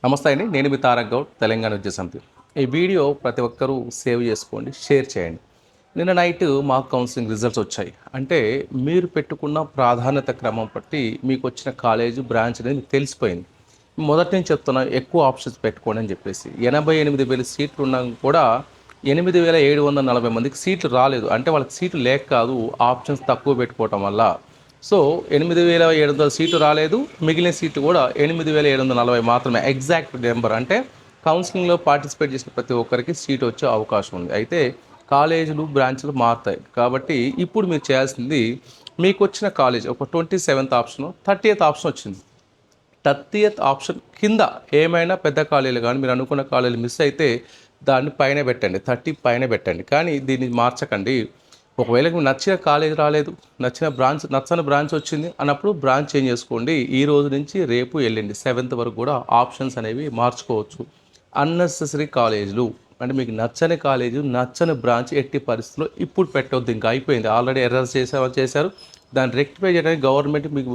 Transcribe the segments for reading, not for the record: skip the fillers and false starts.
నమస్తే అండి, నేను మీ తారక్ గౌడ్, తెలంగాణ విద్యా సమితి. ఈ వీడియో ప్రతి ఒక్కరూ సేవ్ చేసుకోండి, షేర్ చేయండి. నిన్న నైట్ మాక్ కౌన్సిలింగ్ రిజల్ట్స్ వచ్చాయి. అంటే మీరు పెట్టుకున్న ప్రాధాన్యత క్రమం బట్టి మీకు వచ్చిన కాలేజ్ బ్రాంచ్ అనేది మీకు తెలిసిపోయింది. మొదటి నుంచి చెప్తున్నా, ఎక్కువ ఆప్షన్స్ పెట్టుకోండి అని చెప్పేసి. 88,000 సీట్లు ఉన్నా కూడా 8,740 మందికి సీట్లు రాలేదు. అంటే వాళ్ళకి సీట్లు లేక కాదు, ఆప్షన్స్ తక్కువ పెట్టుకోవటం వల్ల. సో 8,700 సీట్లు రాలేదు, మిగిలిన సీట్లు కూడా 8,740 మాత్రమే. ఎగ్జాక్ట్ నెంబర్ అంటే కౌన్సిలింగ్లో పార్టిసిపేట్ చేసిన ప్రతి ఒక్కరికి సీట్ వచ్చే అవకాశం ఉంది. అయితే కాలేజీలు బ్రాంచ్లు మారుతాయి కాబట్టి ఇప్పుడు మీరు చేయాల్సింది, మీకు వచ్చిన కాలేజ్ ఒక 27th ఆప్షన్, 30th ఆప్షన్ వచ్చింది. 30th ఆప్షన్ కింద ఏమైనా పెద్ద కాలేజీలు కానీ మీరు అనుకున్న కాలేజీలు మిస్ అయితే దాన్ని పైన పెట్టండి, 30 పైన పెట్టండి. కానీ దీన్ని మార్చకండి. ఒకవేళ మీకు నచ్చిన కాలేజ్ రాలేదు, నచ్చని బ్రాంచ్ వచ్చింది అన్నప్పుడు బ్రాంచ్ చేంజ్ చేసుకోండి. ఈ రోజు నుంచి రేపు ఎల్లుండి 7th వరకు కూడా ఆప్షన్స్ అనేవి మార్చుకోవచ్చు. అన్నెసెసరీ కాలేజీలు అంటే మీకు నచ్చని కాలేజీ, నచ్చని బ్రాంచ్ ఎట్టి పరిస్థితుల్లో ఇప్పుడు పెట్టవద్దు. ఇంకా అయిపోయింది. ఆల్రెడీ ఎర్రర్స్ చేశారు. దాన్ని రెక్టిఫై చేయడానికి గవర్నమెంట్ మీకు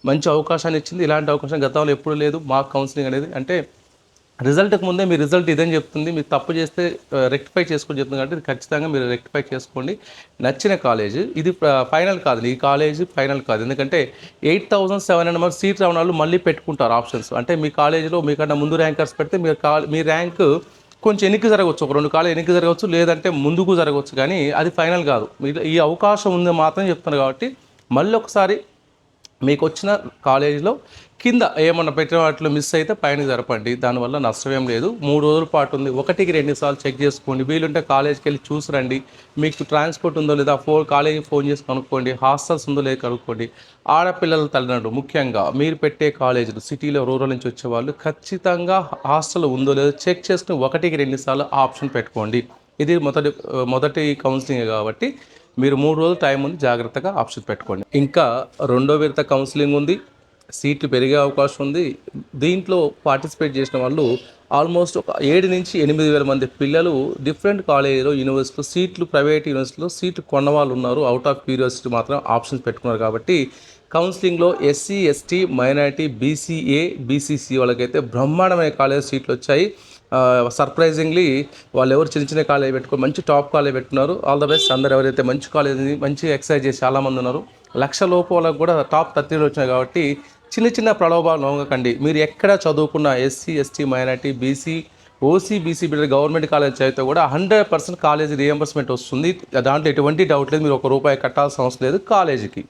మంచి అవకాశాన్ని ఇచ్చింది. ఇలాంటి అవకాశం గతంలో ఎప్పుడు లేదు. మాక్ కౌన్సిలింగ్ అనేది అంటే రిజల్ట్కి ముందే మీ రిజల్ట్ ఇదని చెప్తుంది. మీరు తప్పు చేస్తే రెక్టిఫై చేసుకొని చెప్తుంది కాబట్టి ఇది ఖచ్చితంగా మీరు రెక్టిఫై చేసుకోండి. నచ్చిన కాలేజ్ ఇది ఫైనల్ కాదు, ఈ కాలేజ్ ఫైనల్ కాదు. ఎందుకంటే 8,700 మంది సీట్ రావడం వాళ్ళు మళ్ళీ పెట్టుకుంటారు ఆప్షన్స్. అంటే మీ కాలేజీలో మీకన్నా ముందు ర్యాంకర్స్ పెడితే మీ ర్యాంక్ కొంచెం ఎన్నిక జరగవచ్చు, ఒక 2 కాలేజ్ ఎన్నిక జరగవచ్చు, లేదంటే ముందుకు జరగవచ్చు. కానీ అది ఫైనల్ కాదు. మీరు ఈ అవకాశం ఉంది మాత్రం చెప్తున్నారు కాబట్టి మళ్ళీ ఒకసారి మీకు వచ్చిన కాలేజీలో కింద ఏమన్నా పెట్టిన వాటిలో మిస్ అయితే పైన జరపండి. దానివల్ల నష్టమేం లేదు. 3 రోజుల పాటు ఉంది. 1కి 2 సార్లు చెక్ చేసుకోండి. వీలుంటే కాలేజ్కి వెళ్ళి చూసిరండి. మీకు ట్రాన్స్పోర్ట్ ఉందో లేదా కాలేజీకి ఫోన్ చేసి కనుక్కోండి. హాస్టల్స్ ఉందో లేదా కనుక్కోండి. ఆడపిల్లల తల్లిదండ్రులు ముఖ్యంగా మీరు పెట్టే కాలేజీలు సిటీలో రూరల్ నుంచి వచ్చేవాళ్ళు ఖచ్చితంగా హాస్టల్ ఉందో లేదో చెక్ చేసుకుని 1కి 2 సార్లు ఆప్షన్ పెట్టుకోండి. ఇది మొదటి కౌన్సిలింగ్ కాబట్టి మీరు 3 రోజులు టైం ఉంది, జాగ్రత్తగా ఆప్షన్ పెట్టుకోండి. ఇంకా రెండో విడత కౌన్సిలింగ్ ఉంది. సీట్లు పెరిగే అవకాశం ఉంది. దీంట్లో పార్టిసిపేట్ చేసిన వాళ్ళు ఆల్మోస్ట్ ఒక 7 నుంచి 8,000 మంది పిల్లలు డిఫరెంట్ కాలేజీలో, యూనివర్సిటీలో సీట్లు, ప్రైవేట్ యూనివర్సిటీలో సీట్లు కొన్న వాళ్ళు ఉన్నారు. అవుట్ ఆఫ్ క్యూరియాసిటీ మాత్రం ఆప్షన్స్ పెట్టుకున్నారు. కాబట్టి కౌన్సిలింగ్లో SC, ST, minority, BCA, BCC వాళ్ళకైతే బ్రహ్మాండమైన కాలేజ్ సీట్లు వచ్చాయి. సర్ప్రైజింగ్లీ వాళ్ళు ఎవరు చిన్న చిన్న కాలేజ్ పెట్టుకొని మంచి టాప్ కాలేజ్ పెట్టుకున్నారు. All the best. అందరు ఎవరైతే మంచి కాలేజ్ మంచి ఎక్సర్సైజ్ చేసి చాలామంది ఉన్నారు. 1,00,000 లోపు వాళ్ళకు కూడా టాప్ 30 వచ్చినాయి. కాబట్టి చిన్న చిన్న ప్రలోభాలు లొంగకండి. మీరు ఎక్కడ చదువుకున్న SC, ST, minority, BC, OC, BC బిడ్డలు గవర్నమెంట్ కాలేజ్ చదివితే కూడా 100% కాలేజీ రియంబర్స్మెంట్ వస్తుంది. దాంట్లో ఎటువంటి డౌట్ లేదు. మీరు ₹1 కట్టాల్సిన అవసరం లేదు కాలేజీకి.